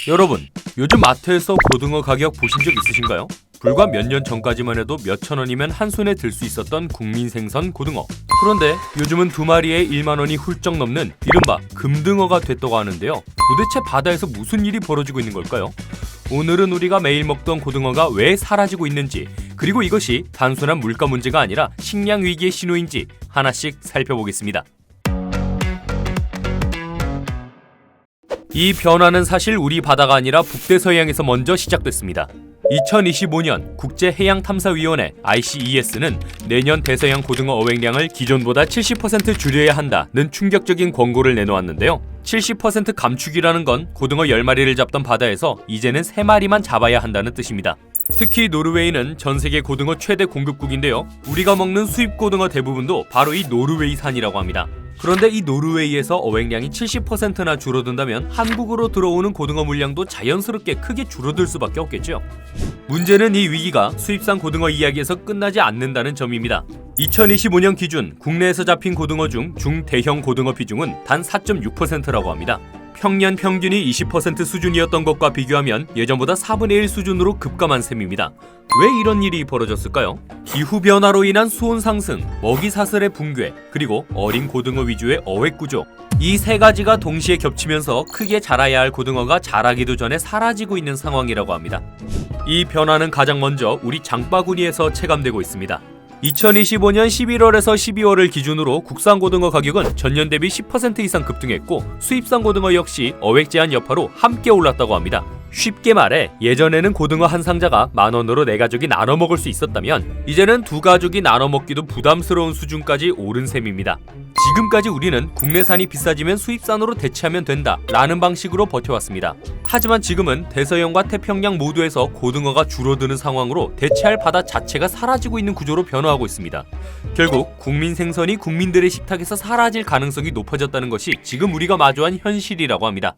여러분, 요즘 마트에서 고등어 가격 보신 적 있으신가요? 불과 몇 년 전까지만 해도 몇천 원이면 한 손에 들 수 있었던 국민생선 고등어. 그런데 요즘은 두 마리에 1만 원이 훌쩍 넘는 이른바 금등어가 됐다고 하는데요. 도대체 바다에서 무슨 일이 벌어지고 있는 걸까요? 오늘은 우리가 매일 먹던 고등어가 왜 사라지고 있는지, 그리고 이것이 단순한 물가 문제가 아니라 식량 위기의 신호인지 하나씩 살펴보겠습니다. 이 변화는 사실 우리 바다가 아니라 북대서양에서 먼저 시작됐습니다. 2025년 국제해양탐사위원회 ICES는 내년 대서양 고등어 어획량을 기존보다 70% 줄여야 한다는 충격적인 권고를 내놓았는데요. 70% 감축이라는 건 고등어 10마리를 잡던 바다에서 이제는 3마리만 잡아야 한다는 뜻입니다. 특히 노르웨이는 전 세계 고등어 최대 공급국인데요. 우리가 먹는 수입 고등어 대부분도 바로 이 노르웨이산이라고 합니다. 그런데 이 노르웨이에서 어획량이 70%나 줄어든다면 한국으로 들어오는 고등어 물량도 자연스럽게 크게 줄어들 수밖에 없겠죠. 문제는 이 위기가 수입산 고등어 이야기에서 끝나지 않는다는 점입니다. 2025년 기준 국내에서 잡힌 고등어 중 중대형 고등어 비중은 단 4.6%라고 합니다. 평년 평균이 20% 수준이었던 것과 비교하면 예전보다 4분의 1 수준으로 급감한 셈입니다. 왜 이런 일이 벌어졌을까요? 기후변화로 인한 수온 상승, 먹이 사슬의 붕괴, 그리고 어린 고등어 위주의 어획 구조. 이 세 가지가 동시에 겹치면서 크게 자라야 할 고등어가 자라기도 전에 사라지고 있는 상황이라고 합니다. 이 변화는 가장 먼저 우리 장바구니에서 체감되고 있습니다. 2025년 11월에서 12월을 기준으로 국산 고등어 가격은 전년 대비 10% 이상 급등했고 수입산 고등어 역시 어획 제한 여파로 함께 올랐다고 합니다. 쉽게 말해 예전에는 고등어 한 상자가 10,000원으로 4가족이 나눠 먹을 수 있었다면 이제는 2가족이 나눠 먹기도 부담스러운 수준까지 오른 셈입니다. 지금까지 우리는 국내산이 비싸지면 수입산으로 대체하면 된다 라는 방식으로 버텨왔습니다. 하지만 지금은 대서양과 태평양 모두에서 고등어가 줄어드는 상황으로 대체할 바다 자체가 사라지고 있는 구조로 변화하고 있습니다. 결국 국민 생선이 국민들의 식탁에서 사라질 가능성이 높아졌다는 것이 지금 우리가 마주한 현실이라고 합니다.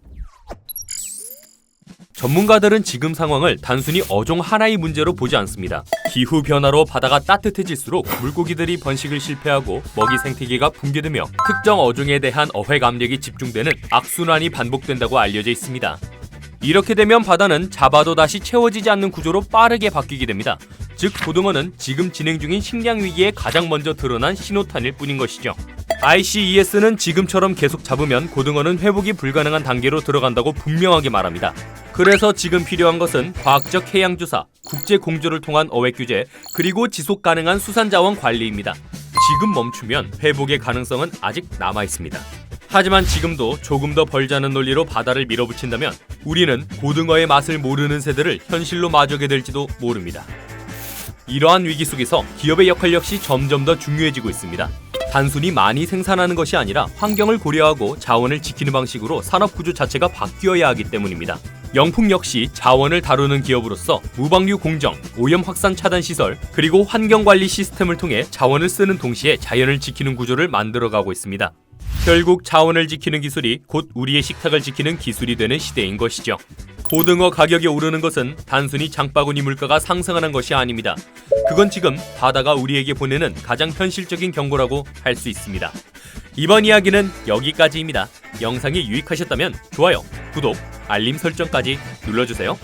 전문가들은 지금 상황을 단순히 어종 하나의 문제로 보지 않습니다. 기후변화로 바다가 따뜻해질수록 물고기들이 번식을 실패하고 먹이 생태계가 붕괴되며 특정 어종에 대한 어획 압력이 집중되는 악순환이 반복된다고 알려져 있습니다. 이렇게 되면 바다는 잡아도 다시 채워지지 않는 구조로 빠르게 바뀌게 됩니다. 즉 고등어는 지금 진행 중인 식량 위기에 가장 먼저 드러난 신호탄일 뿐인 것이죠. ICES는 지금처럼 계속 잡으면 고등어는 회복이 불가능한 단계로 들어간다고 분명하게 말합니다. 그래서 지금 필요한 것은 과학적 해양조사, 국제 공조를 통한 어획 규제, 그리고 지속 가능한 수산자원 관리입니다. 지금 멈추면 회복의 가능성은 아직 남아 있습니다. 하지만 지금도 조금 더 벌자는 논리로 바다를 밀어붙인다면 우리는 고등어의 맛을 모르는 세대를 현실로 마주하게 될지도 모릅니다. 이러한 위기 속에서 기업의 역할 역시 점점 더 중요해지고 있습니다. 단순히 많이 생산하는 것이 아니라 환경을 고려하고 자원을 지키는 방식으로 산업 구조 자체가 바뀌어야 하기 때문입니다. 영풍 역시 자원을 다루는 기업으로서 무방류 공정, 오염 확산 차단 시설, 그리고 환경관리 시스템을 통해 자원을 쓰는 동시에 자연을 지키는 구조를 만들어가고 있습니다. 결국 자원을 지키는 기술이 곧 우리의 식탁을 지키는 기술이 되는 시대인 것이죠. 고등어 가격이 오르는 것은 단순히 장바구니 물가가 상승하는 것이 아닙니다. 그건 지금 바다가 우리에게 보내는 가장 현실적인 경고라고 할 수 있습니다. 이번 이야기는 여기까지입니다. 영상이 유익하셨다면 좋아요, 구독, 알림 설정까지 눌러주세요.